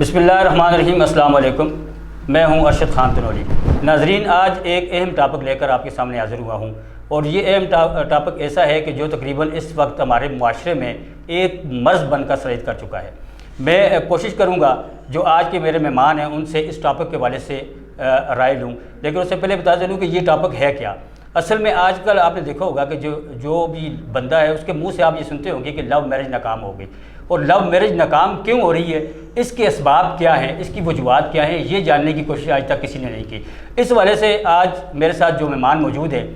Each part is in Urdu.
بسم اللہ الرحمن الرحیم۔ السلام علیکم، میں ہوں ارشد خان تنولی۔ ناظرین، آج ایک اہم ٹاپک لے کر آپ کے سامنے حاضر ہوا ہوں، اور یہ اہم ٹاپک ایسا ہے کہ جو تقریباً اس وقت ہمارے معاشرے میں ایک مرض بن کر سرایت کر چکا ہے۔ میں کوشش کروں گا جو آج کے میرے مہمان ہیں ان سے اس ٹاپک کے حوالے سے رائے لوں، لیکن اس سے پہلے بتا دوں کہ یہ ٹاپک ہے کیا۔ اصل میں آج کل آپ نے دیکھا ہوگا کہ جو بھی بندہ ہے اس کے منہ سے آپ یہ سنتے ہوں گے کہ لو میرج ناکام ہو گئی، اور لو میرج ناکام کیوں ہو رہی ہے، اس کے اسباب کیا ہیں، اس کی وجوہات کیا ہیں، یہ جاننے کی کوشش آج تک کسی نے نہیں کی۔ اس حوالے سے آج میرے ساتھ جو مہمان موجود ہیں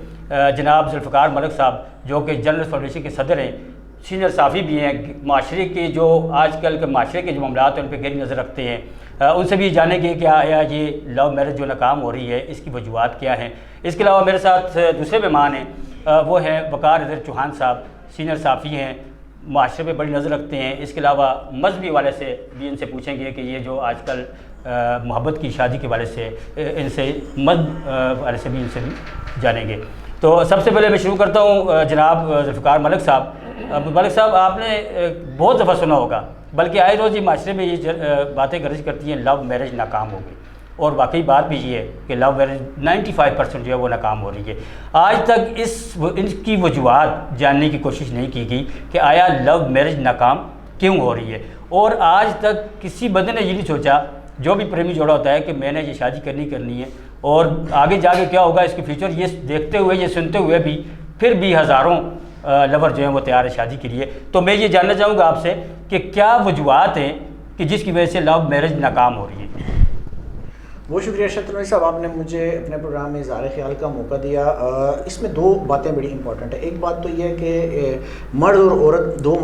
جناب ذوالفقار ملک صاحب، جو کہ جنرل فیڈریشن کے صدر ہیں، سینئر صحافی بھی ہیں، معاشرے کے جو آج کل کے معاشرے کے جو معاملات ہیں ان پہ گہری نظر رکھتے ہیں، ان سے بھی جاننے کی کہ آیا یہ لو میرج جو ناکام ہو رہی ہے اس کی وجوہات کیا ہیں۔ اس کے علاوہ میرے ساتھ دوسرے مہمان ہیں، وہ ہیں وقار اظہر چوہان صاحب، سینئر صحافی ہیں، معاشرے پہ بڑی نظر رکھتے ہیں۔ اس کے علاوہ مذہبی والے سے بھی ان سے پوچھیں گے کہ یہ جو آج کل محبت کی شادی کے والے سے ان سے مذہب والے سے بھی جانیں گے۔ تو سب سے پہلے میں شروع کرتا ہوں جناب ذوالفقار ملک صاحب۔ ملک صاحب، آپ نے بہت دفعہ سنا ہوگا، بلکہ آئے روز یہ معاشرے میں یہ باتیں گرج کرتی ہیں لو میرج ناکام ہو گئی، اور واقعی بات بھی یہ ہے کہ لو میرج 95% جو ہے وہ ناکام ہو رہی ہے۔ آج تک ان کی وجوہات جاننے کی کوشش نہیں کی گئی کہ آیا لو میرج ناکام کیوں ہو رہی ہے، اور آج تک کسی بندے نے یہ نہیں سوچا، جو بھی پریمی جوڑا ہوتا ہے، کہ میں نے یہ شادی کرنی ہے، اور آگے جا کے کیا ہوگا اس کے فیوچر، یہ دیکھتے ہوئے یہ سنتے ہوئے بھی پھر بھی ہزاروں لور جو ہیں وہ تیار ہے شادی کے لیے۔ تو میں یہ جاننا چاہوں گا آپ سے کہ کیا وجوہات ہیں کہ جس کی وجہ سے لو میرج ناکام ہو رہی ہے۔ بہت شکریہ ارشد تنولی صاحب، آپ نے مجھے اپنے پروگرام میں اظہار خیال کا موقع دیا۔ اس میں دو باتیں بڑی امپورٹنٹ ہیں۔ ایک بات تو یہ ہے کہ مرد اور عورت دو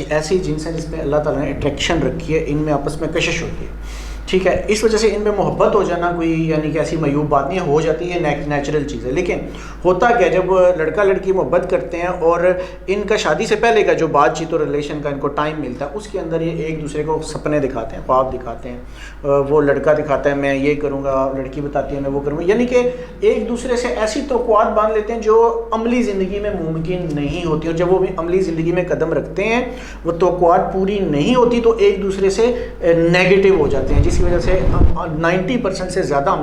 ایسی جنس ہیں جس پہ اللہ تعالیٰ نے اٹریکشن رکھی ہے، ان میں آپس میں کشش ہوتی ہے، ٹھیک ہے، اس وجہ سے ان میں محبت ہو جانا کوئی یعنی کہ ایسی معیوب بات نہیں ہے، ہو جاتی ہے، نیچرل چیز ہے۔ لیکن ہوتا کیا، جب لڑکا لڑکی محبت کرتے ہیں اور ان کا شادی سے پہلے کا جو بات چیت اور ریلیشن کا ان کو ٹائم ملتا ہے، اس کے اندر یہ ایک دوسرے کو سپنے دکھاتے ہیں، خواب دکھاتے ہیں۔ وہ لڑکا دکھاتا ہے میں یہ کروں گا، لڑکی بتاتی ہے میں وہ کروں گا، یعنی کہ ایک دوسرے سے ایسی توقعات باندھ لیتے ہیں جو عملی زندگی میں ممکن نہیں ہوتی، اور جب وہ بھی عملی زندگی میں قدم رکھتے ہیں وہ توقعات پوری نہیں ہوتی تو ایک دوسرے سے نیگیٹو ہو جاتے ہیں، جس کی وجہ سے 90% سے زیادہ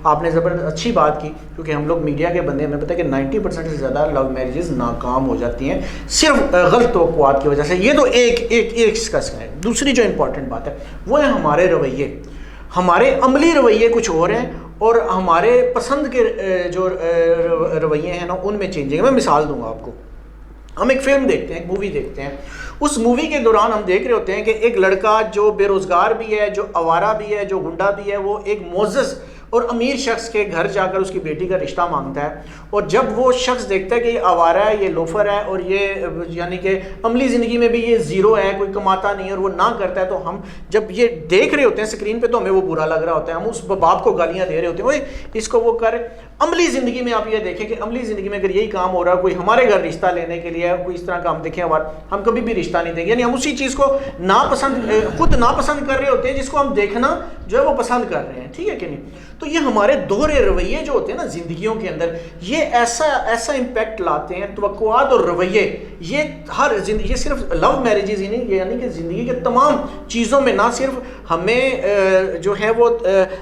آپ نے زبردست اچھی بات کی، کیونکہ ہم لوگ میڈیا کے بندے، ہمیں پتہ ہے کہ 90% سے زیادہ لو میرجز ناکام ہو جاتی ہیں صرف غلط توقعات کی وجہ سے۔ یہ تو ایک قسم ہے۔ دوسری جو امپورٹنٹ بات ہے وہ ہے ہمارے رویے، ہمارے عملی رویے کچھ اور ہیں، اور ہمارے پسند کے جو رویے ہیں نا ان میں چینجنگ ہے۔ میں مثال دوں گا آپ کو۔ ہم ایک فلم دیکھتے ہیں، ایک مووی دیکھتے ہیں، اس مووی کے دوران ہم دیکھ رہے ہوتے ہیں کہ ایک لڑکا جو بے روزگار بھی ہے، جو آوارہ بھی ہے، جو گنڈا بھی ہے، وہ ایک معزز اور امیر شخص کے گھر جا کر اس کی بیٹی کا رشتہ مانگتا ہے، اور جب وہ شخص دیکھتا ہے کہ یہ آوارہ ہے، یہ لوفر ہے، اور یہ یعنی کہ عملی زندگی میں بھی یہ زیرو ہے، کوئی کماتا نہیں ہے، اور وہ نہ کرتا ہے، تو ہم جب یہ دیکھ رہے ہوتے ہیں اسکرین پہ تو ہمیں وہ برا لگ رہا ہوتا ہے، ہم اس باپ کو گالیاں دے رہے ہوتے ہیں، وہ اس کو وہ کر۔ عملی زندگی میں آپ یہ دیکھیں کہ عملی زندگی میں اگر یہی کام ہو رہا ہے، کوئی ہمارے گھر رشتہ لینے کے لیے کوئی اس طرح کا ہم دیکھیں، ہم کبھی بھی رشتہ نہیں دیں گے، یعنی ہم اسی چیز کو خود ناپسند کر رہے ہوتے ہیں جس کو ہم دیکھنا جو ہے وہ پسند کر رہے ہیں، ٹھیک ہے کہ نہیں؟ تو یہ ہمارے دوہرے رویے جو ہوتے ہیں نا زندگیوں کے اندر، یہ ایسا امپیکٹ لاتے ہیں، توقعات اور رویے، یہ صرف لو میرجز ہی نہیں، یعنی کہ زندگی کے تمام چیزوں میں نہ صرف ہمیں جو ہے وہ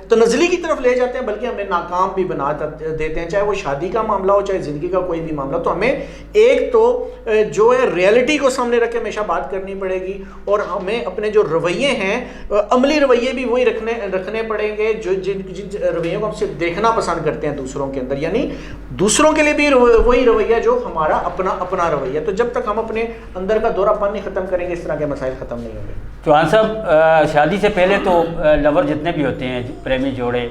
تنزلی کی طرف لے جاتے ہیں، بلکہ ہمیں ناکام بھی بنا دیتے ہیں، چاہے وہ شادی کا معاملہ ہو، چاہے زندگی کا کوئی بھی معاملہ۔ تو ہمیں ایک تو جو ہے ریئلٹی کو سامنے رکھ کے ہمیشہ بات کرنی پڑے گی، اور ہمیں اپنے جو رویے ہیں عملی رویے بھی وہی رکھنے پڑیں گے جو جن رویوں کو ہم صرف دیکھنا پسند کرتے ہیں دوسروں کے اندر، یعنی دوسروں کے لیے بھی وہی رویہ جو ہمارا اپنا رویہ۔ تو جب تک ہم اپنے اندر کا دورہ پن نہیں ختم کریں گے، اس طرح کے مسائل ختم نہیں ہوں گے۔ چوہان صاحب، شادی سے پہلے تو لور جتنے بھی ہوتے ہیں، پریمی جوڑے،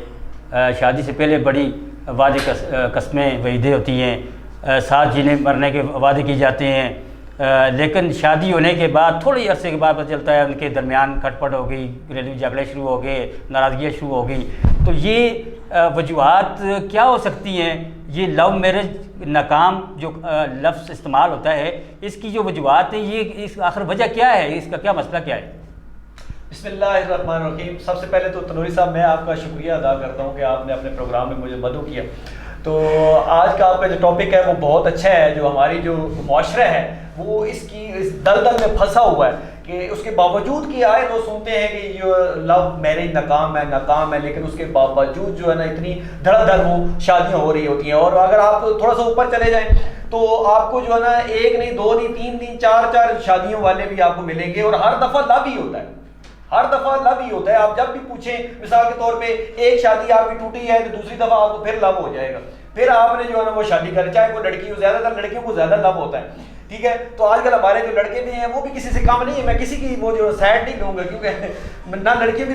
شادی سے پہلے بڑی وعدے قسمیں وعیدیں ہوتی ہیں، ساتھ جینے مرنے کے وعدے کی جاتے ہیں، لیکن شادی ہونے کے بعد تھوڑی عرصے کے بعد پتہ چلتا ہے ان کے درمیان کھٹ پٹ ہو گئی، گھریلو جھگڑے شروع ہو گئے، ناراضگیاں شروع ہو گئی۔ تو یہ وجوہات کیا ہو سکتی ہیں؟ یہ لو میرج ناکام جو لفظ استعمال ہوتا ہے، اس کی جو وجوہات ہیں، یہ اس آخر وجہ کیا ہے، اس کا کیا مسئلہ کیا ہے؟ بسم اللہ الرحمن الرحیم۔ سب سے پہلے تو تنوری صاحب میں آپ کا شکریہ ادا کرتا ہوں کہ آپ نے اپنے پروگرام میں مجھے مدعو کیا۔ تو آج کا آپ کا جو ٹاپک ہے وہ بہت اچھا ہے، جو ہماری جو معاشرہ ہے وہ اس دلدل میں پھنسا ہوا ہے کہ اس کے باوجود کہ آئے تو سنتے ہیں کہ یہ لو میرج ناکام ہے لیکن اس کے باوجود جو ہے نا اتنی دھڑا دھڑ وہ شادیاں ہو رہی ہوتی ہیں. اور اگر آپ تھوڑا سا اوپر چلے جائیں تو آپ کو جو ہے نا 1 نہیں 2 نہیں 3 نہیں 4 شادیوں والے بھی آپ کو ملیں گے, اور ہر دفعہ لو ہی ہوتا ہے, ہر دفعہ لو ہی ہوتا ہے. آپ جب بھی پوچھیں مثال کے طور پہ ایک شادی آپ کی ٹوٹی ہے تو دوسری دفعہ آپ کو پھر لو ہو جائے گا, پھر آپ نے جو ہے نا وہ شادی کر, چاہے وہ لڑکی ہو, زیادہ تر لڑکیوں کو زیادہ لو ہوتا ہے, ٹھیک ہے. تو آج کل ہمارے جو لڑکے بھی ہیں وہ بھی کسی سے کم نہیں ہے, میں کسی کی وہ جو سائڈ نہیں لوں گا کیونکہ نہ لڑکیوں کی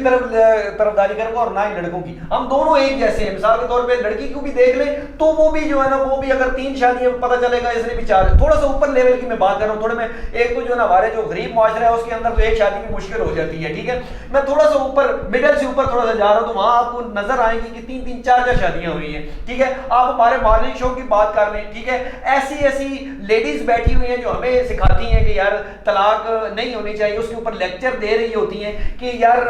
طرفداری کروں گا اور نہ ہی لڑکوں کی, ہم دونوں ایک جیسے ہیں. مثال کے طور پہ لڑکی کو بھی دیکھ لیں تو وہ بھی جو ہے نا وہ بھی اگر 3 شادیاں پتہ چلے گا اس نے بھی 4, تھوڑا سا اوپر لیول کی میں بات کر رہا ہوں, تھوڑے میں ایک تو جو ہے نا ہمارے جو غریب معاشرہ ہے اس کے اندر تو ایک شادی بھی مشکل ہو جاتی ہے, ٹھیک ہے. میں تھوڑا سا اوپر مڈل سے اوپر تھوڑا سا جا رہا ہوں تو وہاں آپ کو نظر آئیں گی کہ 3 4 شادیاں ہوئی ہیں, ٹھیک ہے. آپ ہمارے مارننگ شو کی بات کر لیں, ٹھیک ہے, ایسی لیڈیز بیٹھی ہوئی ہیں جو ہمیں سکھاتی ہیں کہ یار طلاق نہیں ہونی چاہیے, اس کے اوپر لیکچر دے رہی ہوتی ہیں کہ یار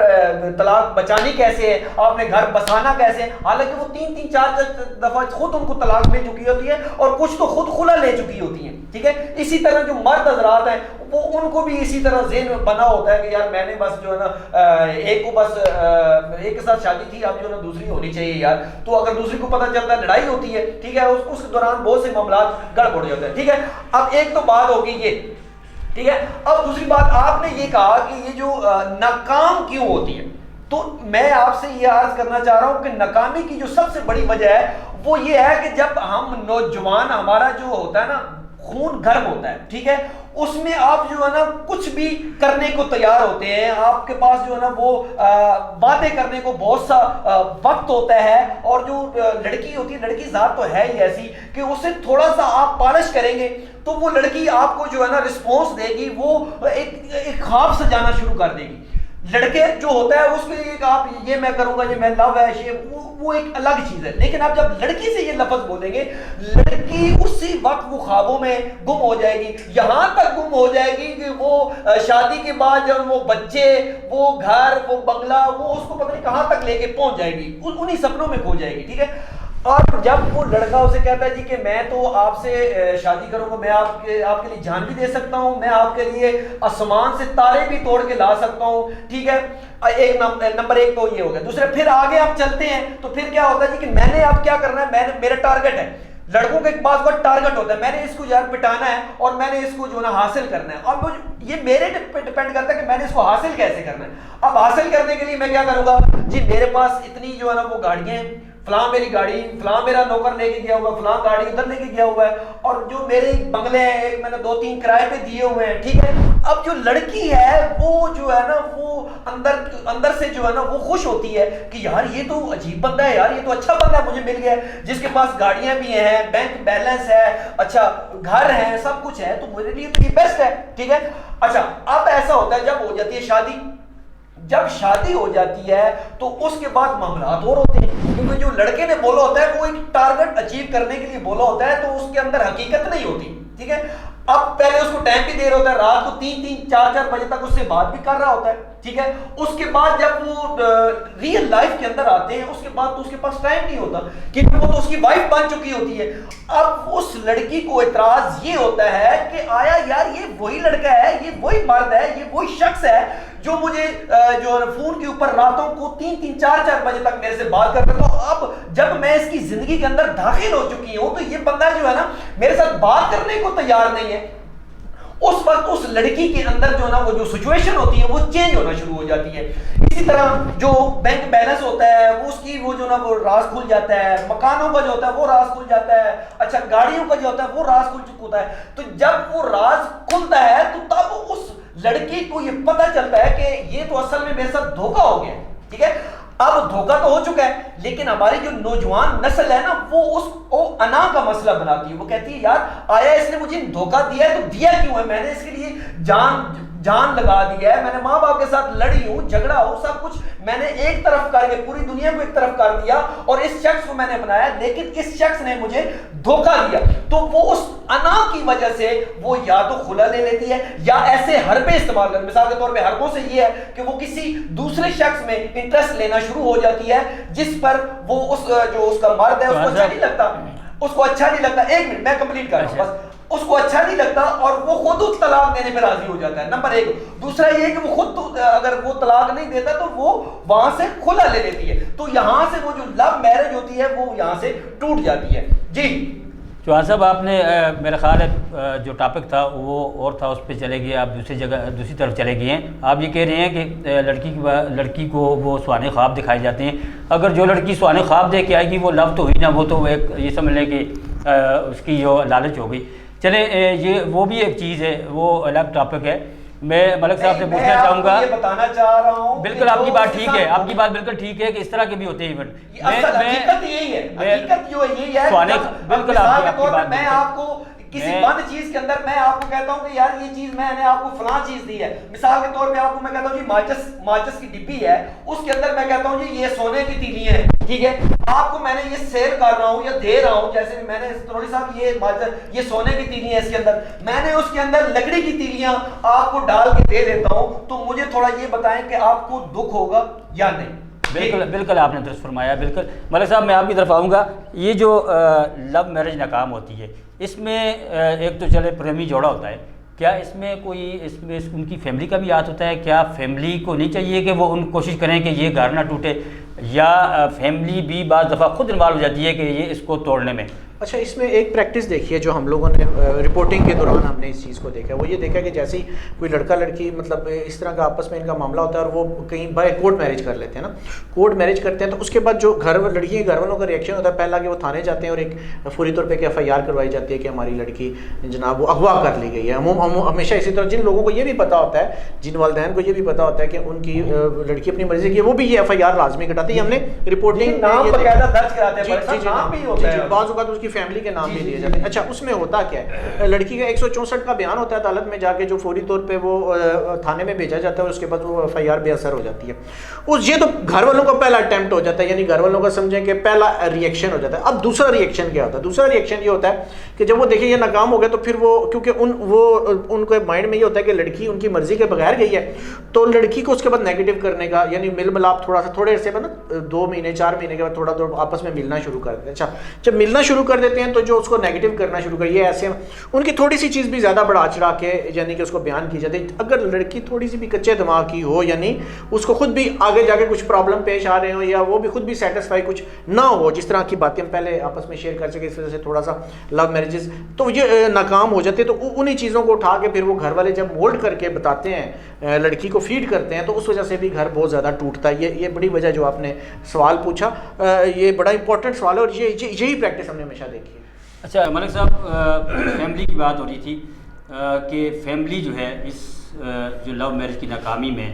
طلاق بچانی کیسے ہے, آپ نے گھر بسانا کیسے ہے, حالانکہ وہ 3 4 دفعہ خود ان کو طلاق مل چکی ہوتی ہے اور کچھ تو خود خلا لے چکی ہوتی ہیں, ٹھیک ہے. اسی طرح جو مرد حضرات ہیں وہ ان کو بھی اسی طرح ذہن بنا ہوتا ہے کہ یار میں نے بس جو ہے نا ایک کو بس ایک کے ساتھ شادی تھی, اب جو ہے نا دوسری ہونی چاہیے یار. تو اگر دوسری کو پتہ چلتا ہے لڑائی ہوتی ہے, ٹھیک ہے, اس کے دوران بہت سے معاملات گڑبڑ ہو جاتے ہیں, ٹھیک ہے. اب ایک تو بات ہوگی یہ, ٹھیک ہے. اب دوسری بات آپ نے یہ کہا کہ یہ جو ناکام کیوں ہوتی ہے, تو میں آپ سے یہ عرض کرنا چاہ رہا ہوں کہ ناکامی کی جو سب سے بڑی وجہ ہے وہ یہ ہے کہ جب ہم نوجوان, ہمارا جو ہوتا ہے نا خون گرم ہوتا ہے, ٹھیک ہے, اس میں آپ جو ہے نا کچھ بھی کرنے کو تیار ہوتے ہیں, آپ کے پاس جو ہے نا وہ باتیں کرنے کو بہت سا وقت ہوتا ہے, اور جو لڑکی ہوتی ہے, لڑکی ذات تو ہے ہی ایسی کہ اسے تھوڑا سا آپ پالش کریں گے تو وہ لڑکی آپ کو جو ہے نا رسپانس دے گی, وہ ایک خواب سجانا شروع کر دے گی. لڑکے جو ہوتا ہے اس کے لیے کہ آپ یہ میں کروں گا, یہ میں لو ہے, وہ ایک الگ چیز ہے. لیکن آپ جب لڑکی سے یہ لفظ بولیں گے, لڑکی اسی وقت وہ خوابوں میں گم ہو جائے گی, یہاں تک گم ہو جائے گی کہ وہ شادی کے بعد جب وہ بچے, وہ گھر, وہ بنگلہ, وہ اس کو پتہ نہیں کہاں تک لے کے پہنچ جائے گی, انہی سپنوں میں کھو جائے گی, ٹھیک ہے. اور جب وہ لڑکا اسے کہتا ہے جی کہ میں تو آپ سے شادی کروں گا, میں آپ کے لیے جان بھی دے سکتا ہوں, میں آپ کے لیے آسمان سے تارے بھی توڑ کے لا سکتا ہوں, ٹھیک ہے. ایک نمبر 1 تو یہ ہو گیا. دوسرا پھر آگے ہم چلتے ہیں تو پھر کیا ہوتا ہے جی کہ میں نے اب کیا کرنا ہے, میرا ٹارگٹ ہے. لڑکوں کے پاس بہت ٹارگٹ ہوتا ہے, میں نے اس کو یار پٹانا ہے اور میں نے اس کو جو ہے نا حاصل کرنا ہے, اور یہ میرے پہ ڈپینڈ کرتا ہے کہ میں نے اس کو حاصل کیسے کرنا ہے. اب حاصل کرنے کے لیے میں کیا کروں گا جی, میرے پاس اتنی جو ہے نا وہ گاڑیاں ہیں, فلاں میری گاڑی, فلاں میرا نوکر لے کے گیا ہوا, فلاں گاڑی ادھر لے کے گیا ہوا ہے, اور جو میرے بنگلے ہیں ایک میں نے 2 3 کرائے پہ دیے ہوئے ہیں, ٹھیک ہے. اب جو لڑکی ہے وہ جو ہے نا وہ اندر سے جو ہے نا وہ خوش ہوتی ہے کہ یار یہ تو عجیب بندہ ہے, یار یہ تو اچھا بندہ مجھے مل گیا ہے, جس کے پاس گاڑیاں بھی ہیں, بینک بیلنس ہے, اچھا گھر ہے, سب کچھ ہے, تو میرے لیے تو یہ بیسٹ ہے, ٹھیک ہے. اچھا اب ایسا ہوتا ہے جب ہو جاتی ہے شادی, جب شادی ہو جاتی ہے تو اس کے بعد معاملات اور ہوتے ہیں, کیونکہ جو لڑکے نے بولا ہوتا ہے وہ ایک ٹارگٹ اچیو کرنے کے لیے بولا ہوتا ہے, تو اس کے اندر حقیقت نہیں ہوتی, ٹھیک ہے. اب پہلے اس کو ٹائم بھی دے رہا ہوتا ہے, رات کو 3 4 بجے تک اس سے بات بھی کر رہا ہوتا ہے, ٹھیک ہے. اس کے بعد جب وہ ریئل لائف کے اندر آتے ہیں اس کے بعد تو اس کے پاس ٹائم نہیں ہوتا, کیونکہ وہ تو اس کی وائف بن چکی ہوتی ہے. اب اس لڑکی کو اعتراض یہ ہوتا ہے کہ آیا یار یہ وہی لڑکا ہے, یہ وہی مرد ہے, یہ وہی شخص ہے جو مجھے جو فون کے اوپر راتوں کو 3 4 بجے تک میرے سے بات کرتا ہے. تو اب جب میں اس کی زندگی کے اندر داخل ہو چکی ہوں تو یہ بندہ جو ہے نا میرے ساتھ بات کرنے کو تیار نہیں ہے. اس وقت اس لڑکی کے اندر جو ہے نا وہ جو سچویشن ہوتی ہے وہ چینج ہونا شروع ہو جاتی ہے. اسی طرح جو بینک بیلنس ہوتا ہے وہ اس کی وہ جو نا وہ راز کھل جاتا ہے, مکانوں کا جو ہوتا ہے وہ راز کھل جاتا ہے, اچھا گاڑیوں کا جو ہوتا ہے وہ راز کھل چکا ہوتا ہے. تو جب وہ راز کھلتا ہے تو تب اس لڑکی کو یہ پتہ چلتا ہے کہ یہ تو اصل میں میرے ساتھ دھوکا ہو گیا, ٹھیک ہے. اب دھوکا تو ہو چکا ہے, لیکن ہماری جو نوجوان نسل ہے نا وہ اس کو انا کا مسئلہ بناتی ہے. وہ کہتی ہے یار آیا اس نے مجھے دھوکا دیا ہے تو دیا کیوں ہے, میں نے اس کے لیے جان لگا دیا ہے, میں نے ماں باپ کے ساتھ لڑی ہوں, جھگڑا ہو, سب کچھ میں نے ایک طرف کر کے پوری دنیا کو ایک طرف کر دیا اور اس شخص کو میں نے بنایا, لیکن اس شخص نے مجھے دھوکا دیا. تو وہ اس انا کی وجہ سے وہ یا تو خلا لے لیتی ہے یا ایسے حربے استعمال کرتی. مثال کے طور پہ حربوں سے یہ ہے کہ وہ کسی دوسرے شخص میں انٹرسٹ لینا شروع ہو جاتی ہے جس پر وہ جو اس کا مرد ہے اس کو اچھا نہیں لگتا, اس کو اچھا نہیں لگتا. 1 منٹ میں کمپلیٹ کر رہا ہوں بس. اس کو اچھا نہیں لگتا اور وہ خود اس طلاق دینے پہ راضی ہو جاتا ہے، نمبر ایک. دوسرا یہ کہ وہ خود اگر وہ طلاق نہیں دیتا تو وہ وہاں سے کھلا لے لیتی ہے، تو یہاں سے وہ جو لو میرج ہوتی ہے وہ یہاں سے ٹوٹ جاتی ہے. جی چوہان صاحب، آپ نے میرا خیال ہے جو ٹاپک تھا وہ اور تھا، اس پہ چلے گئے آپ دوسری طرف چلے گئے ہیں. آپ یہ کہہ رہے ہیں کہ لڑکی کو وہ سہانے خواب دکھائے جاتے ہیں. اگر جو لڑکی سہانے خواب دے کے آئے گی وہ لو تو ہوئی نا، وہ تو ایک یہ سمجھ لیں کہ اس کی جو لالچ ہو گئی. چلیں یہ وہ بھی ایک چیز ہے، وہ الگ ٹاپک ہے. میں ملک صاحب سے پوچھنا چاہوں گا، یہ بتانا چاہ رہا ہوں بالکل آپ کی بات ٹھیک ہے، آپ کی بات بالکل ٹھیک ہے کہ اس طرح کے بھی ہوتے ہیں ایونٹ. حقیقت یہی ہے، حقیقت جو یہی ہے. بالکل آپ کی بات، میں آپ کو کسی بند چیز کے اندر میں آپ کو کہتا ہوں کہ یار یہ چیز میں نے آپ کو فلاں چیز دی ہے، مثال کے طور پہ آپ کو میں کہتا ہوں جی ماچس کی ڈبی ہے، اس کے اندر میں کہتا ہوں جی یہ سونے کی تیلیاں ہیں، ٹھیک ہے. آپ کو میں نے یہ سیل کر رہا ہوں یا دے رہا ہوں، جیسے میں نے تروڑی صاحب یہ سونے کی تیلیاں اس کے اندر، میں نے اس کے اندر لکڑی کی تیلیاں آپ کو ڈال کے دے دیتا ہوں، تو مجھے تھوڑا یہ بتائیں کہ آپ کو دکھ ہوگا یا نہیں. بالکل آپ نے درست فرمایا. بالکل ملک صاحب میں آپ کی طرف آؤں گا. یہ جو لو میرج ناکام ہوتی ہے، اس میں ایک تو چلے پریمی جوڑا ہوتا ہے، کیا اس میں کوئی ان کی فیملی کا بھی ہاتھ ہوتا ہے؟ کیا فیملی کو نہیں چاہیے کہ وہ ان کوشش کریں کہ یہ گھر نہ ٹوٹے، یا فیملی بھی بعض دفعہ خود انوالو ہو جاتی ہے کہ یہ اس کو توڑنے میں؟ اچھا، اس میں ایک پریکٹس دیکھیے جو ہم لوگوں نے رپورٹنگ کے دوران ہم نے اس چیز کو دیکھا، وہ یہ دیکھا کہ جیسے ہی کوئی لڑکا لڑکی مطلب اس طرح کا آپس میں ان کا معاملہ ہوتا ہے اور وہ کہیں بائی کورٹ میرج کر لیتے ہیں نا، کورٹ میرج کرتے ہیں، تو اس کے بعد جو لڑکی کے گھر والوں کا ریئیکشن ہوتا ہے پہلا کہ وہ تھانے جاتے ہیں اور ایک فوری طور پہ ایک FIR کروائی جاتی ہے کہ ہماری لڑکی جناب وہ اغوا کر لی گئی ہے. ہمیشہ اسی طرح جن لوگوں کو یہ بھی پتا ہوتا ہے، جن والدین کو یہ بھی پتا ہوتا ہے کہ ان کی لڑکی اپنی مرضی کی، وہ بھی یہ FIR لازمی کٹاتے ہیں. ہم نے رپورٹنگ نام باقاعدہ درج کراتے ہیں، نام بھی ہوتا ہے، بعض اوقات اس کی فیملی کے نام بھی دیے جاتے ہیں. اچھا، اس میں ہوتا کیا ہے؟ لڑکی کا 164 کا بیان ہوتا ہے عدالت میں جا کے، جو فوری طور پہ وہ تھانے میں بھیجا جاتا ہے، اس کے بعد وہ FIR بے اثر ہو جاتی ہے. یہ تو گھر والوں کا پہلا اٹیمپٹ ہو جاتا ہے، یعنی گھر والوں کا سمجھیں کہ پہلا ریئیکشن ہو جاتا ہے. اب دوسرا ریئیکشن کیا ہوتا ہے؟ دوسرا ریئیکشن یہ ہوتا ہے کہ جب وہ دیکھیں یہ ناکام ہو گیا تو پھر وہ کیونکہ ان کو مائنڈ میں یہ ہوتا ہے کہ لڑکی ان کی مرضی کے بغیر گئی ہے، تو لڑکی کو اس کے بعد نیگیٹو کرنے کا، یعنی مل ملاپ تھوڑے عرصے میں نا 2 مہینے 4 مہینے کے بعد تھوڑا آپس میں ملنا شروع کر دیتے ہیں. اچھا، جب ملنا شروع کر دیتے ہیں تو جو اس کو نیگیٹو کرنا شروع کر، یہ ایسے ان کی تھوڑی سی چیز بھی زیادہ بڑھا چڑھا کے یعنی کہ اس کو بیان کی جاتی ہے. اگر لڑکی تھوڑی سی بھی کچے دماغ کی ہو، یعنی اس کو خود بھی آگے جا کے کچھ پرابلم پیش آ رہے ہوں یا وہ بھی خود بھی سیٹسفائی کچھ نہ ہو، جس طرح کی باتیں ہم پہلے آپس میں شیئر کر سکے، اس وجہ سے تھوڑا سا لو میرجز تو یہ ناکام ہو جاتے ہیں. تو انہی چیزوں کو اٹھا کے پھر وہ گھر والے جب مولڈ کر کے بتاتے ہیں، لڑکی کو فیڈ کرتے ہیں، تو اس وجہ سے بھی گھر بہت زیادہ ٹوٹتا ہے. یہ بڑی وجہ جو آپ نے سوال پوچھا، یہ بڑا امپورٹنٹ سوال ہے اور یہی پریکٹس ہم نے ہمیشہ دیکھی ہے. اچھا ملک صاحب، فیملی کی بات ہو رہی تھی کہ فیملی جو ہے اس جو لو میرج کی ناکامی میں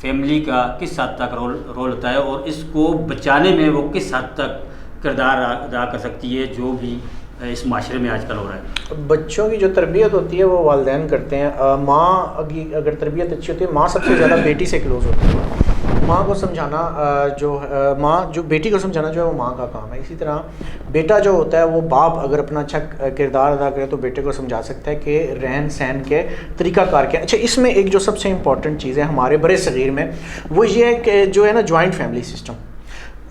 فیملی کا کس حد تک رول ہوتا ہے، اور اس کو بچانے میں وہ کس حد تک کردار ادا کر سکتی ہے جو بھی اس معاشرے میں آج کل ہو رہا ہے؟ بچوں کی جو تربیت ہوتی ہے وہ والدین کرتے ہیں. ماں اگر تربیت اچھی ہوتی ہے، ماں سب سے زیادہ بیٹی سے کلوز ہوتی ہے. ماں کو سمجھانا جو بیٹی کو سمجھانا جو ہے وہ ماں کا کام ہے. اسی طرح بیٹا جو ہوتا ہے وہ باپ اگر اپنا اچھا کردار ادا کرے تو بیٹے کو سمجھا سکتا ہے کہ رہن سہن کے طریقہ کار کیا. اچھا، اس میں ایک جو سب سے امپورٹنٹ چیز ہے ہمارے برے صغیر میں، وہ یہ ہے کہ جو ہے نا جوائنٹ فیملی سسٹم.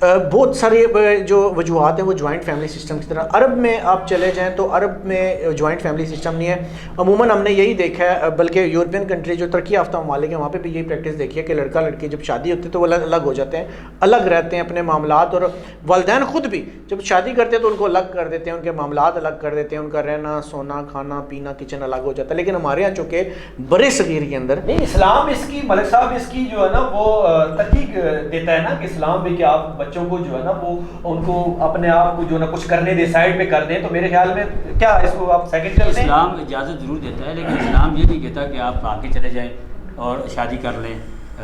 بہت ساری جو وجوہات ہیں وہ جوائنٹ فیملی سسٹم کی طرح. عرب میں آپ چلے جائیں تو عرب میں جوائنٹ فیملی سسٹم نہیں ہے. عموماً ہم نے یہی دیکھا ہے، بلکہ یورپین کنٹری جو ترقی یافتہ ممالک ہیں وہاں پہ بھی یہی پریکٹس دیکھی ہے کہ لڑکا لڑکی جب شادی ہوتی ہے تو وہ الگ ہو جاتے ہیں، الگ رہتے ہیں اپنے معاملات، اور والدین خود بھی جب شادی کرتے ہیں تو ان کو الگ کر دیتے ہیں، ان کے معاملات الگ کر دیتے ہیں، ان کا رہنا سونا کھانا پینا کچن الگ ہو جاتا ہے. لیکن ہمارے یہاں چونکہ برے صغیر کے اندر نہیں، اسلام اس کی ملک صاحب اس کی جو ہے نا وہ تحقیق دیتا ہے نا کہ اسلام بھی کہ آپ بچوں کو جو ہے نا وہ ان کو اپنے آپ کو جو نا کچھ کرنے دے، سائڈ پہ کر دیں. تو میرے خیال میں کیا اس کو آپ سیکنڈ کرتے ہیں؟ اسلام اجازت ضرور دیتا ہے، لیکن اسلام یہ نہیں کہتا کہ آپ آگے چلے جائیں اور شادی کر لیں.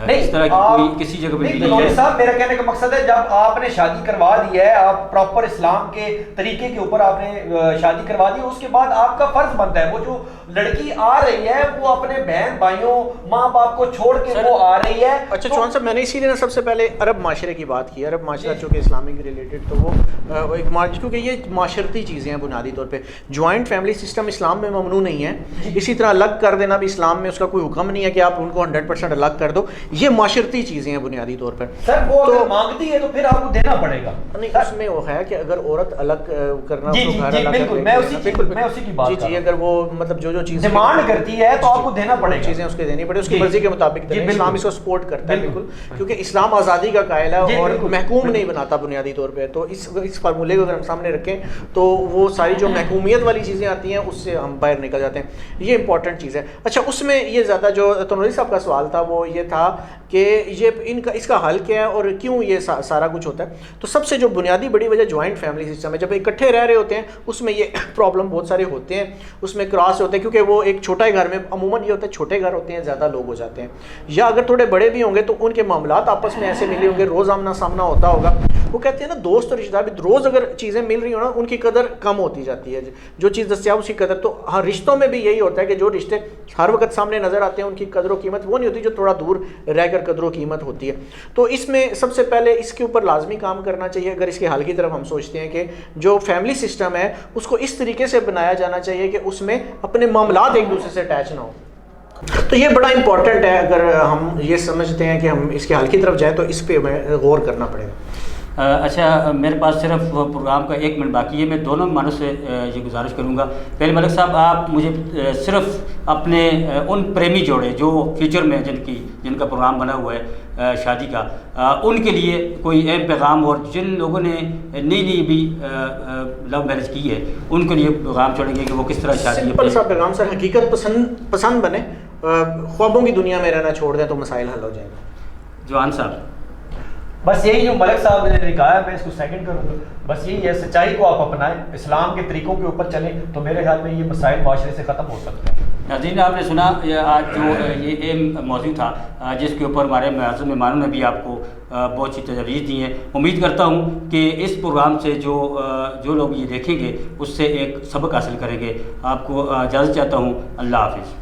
اس طرح کی کوئی کسی جگہ پہ نہیں. صاحب میرا کہنے کا مقصد ہے جب آپ نے شادی کروا دی ہے، آپ پراپر اسلام کے طریقے کے اوپر آپ نے شادی کروا دی، اس کے بعد آپ کا فرض بنتا ہے وہ جو لڑکی آ رہی ہے وہ اپنے بہن بھائیوں ماں باپ کو چھوڑ کے وہ آ رہی ہے. اچھا چوہان صاحب، میں نے اسی لیے سب سے پہلے عرب معاشرے کی بات کی. عرب معاشرہ چونکہ اسلامک ریلیٹڈ تو وہ ایک کیونکہ یہ معاشرتی چیزیں ہیں بنیادی طور پہ. جوائنٹ فیملی سسٹم اسلام میں ممنوع نہیں ہے، اسی طرح الگ کر دینا بھی اسلام میں اس کا کوئی حکم نہیں ہے کہ آپ ان کو 100% الگ کر دو. یہ معاشرتی چیزیں ہیں بنیادی طور پر. سر وہ اگر مانگتی ہے تو پھر آپ کو دینا پڑے گا. نہیں اس میں وہ ہے کہ اگر عورت الگ کرنا بالکل میں اسی کی بات جی اگر وہ مطلب جو چیز ڈیمانڈ کرتی ہے تو آپ کو دینا پڑے گا, چیزیں اس کے دینی پڑے, اس کی مرضی کے مطابق. اسلام اس کو سپورٹ کرتا ہے بالکل, کیونکہ اسلام آزادی کا قائل ہے اور محکوم نہیں بناتا بنیادی طور پہ. تو اس فارمولے کو اگر ہم سامنے رکھیں تو وہ ساری جو محکومیت والی چیزیں آتی ہیں اس سے ہم باہر نکل جاتے ہیں. یہ امپورٹنٹ چیز ہے. اچھا اس میں یہ زیادہ جو تنوری صاحب کا سوال تھا وہ یہ تھا کہ یہ اس کا حل کیا ہے اور کیوں یہ سارا کچھ ہوتا ہے. تو سب سے جو بنیادی بڑی وجہ جوائنٹ فیملی سسٹم ہے. جب اکٹھے رہ رہے ہوتے ہیں اس میں یہ پرابلم بہت سارے ہوتے ہیں, اس میں کراس ہوتے ہیں, کیونکہ وہ ایک چھوٹا گھر میں عموماً یہ ہوتا ہے چھوٹے گھر ہوتے ہیں زیادہ لوگ ہو جاتے ہیں, یا اگر تھوڑے بڑے بھی ہوں گے تو ان کے معاملات آپس میں ایسے ملے ہوں گے, روز آمنا سامنا ہوتا ہوگا. وہ کہتے ہیں نا دوست اور رشتہ دار بھی روز اگر چیزیں مل رہی ہوں نا ان کی قدر کم ہوتی جاتی ہے, جو چیز دستیاب اس کی قدر. تو ہاں رشتوں میں بھی یہی ہوتا ہے کہ جو رشتے ہر وقت سامنے نظر آتے ہیں ان کی قدر و قیمت وہ نہیں ہوتی جو تھوڑا دور رہ کر قدر و قیمت ہوتی ہے. تو اس میں سب سے پہلے اس کے اوپر لازمی کام کرنا چاہیے. اگر اس کے حل کی طرف ہم سوچتے ہیں کہ جو فیملی سسٹم ہے اس کو اس طریقے سے بنایا جانا چاہیے کہ اس میں اپنے معاملات ایک دوسرے سے اٹیچ نہ ہو. تو یہ بڑا امپورٹنٹ ہے. اگر ہم یہ سمجھتے ہیں کہ ہم اس کے حل کی طرف جائیں تو اس پہ ہمیں غور کرنا پڑے گا. اچھا میرے پاس صرف پروگرام کا 1 منٹ باقی ہے. میں دونوں معنوں سے یہ گزارش کروں گا. پہلے ملک صاحب آپ مجھے صرف اپنے ان پریمی جوڑے جو فیوچر میں جن کا پروگرام بنا ہوا ہے شادی کا, ان کے لیے کوئی اہم پیغام, اور جن لوگوں نے نئی بھی لو میرج کی ہے ان کے لیے پیغام چھوڑیں گے کہ وہ کس طرح شادی. سمپل سا پیغام سر, حقیقت پسند بنے, خوابوں کی دنیا میں رہنا چھوڑ دیں تو مسائل حل ہو جائیں گے. جوان صاحب بس یہی جو ملک صاحب نے کہا ہے میں اس کو سیکنڈ کروں گا. بس یہی ہے, سچائی کو آپ اپنائیں, اسلام کے طریقوں کے اوپر چلیں تو میرے خیال میں یہ مسائل معاشرے سے ختم ہو سکتے ہیں. ناظرین آپ نے سنا آج جو یہ اہم موضوع تھا جس کے اوپر ہمارے معزز مہمانوں نے بھی آپ کو بہت سی تجاویز دی ہیں. امید کرتا ہوں کہ اس پروگرام سے جو لوگ یہ دیکھیں گے اس سے ایک سبق حاصل کریں گے. آپ کو اجازت چاہتا ہوں. اللہ حافظ.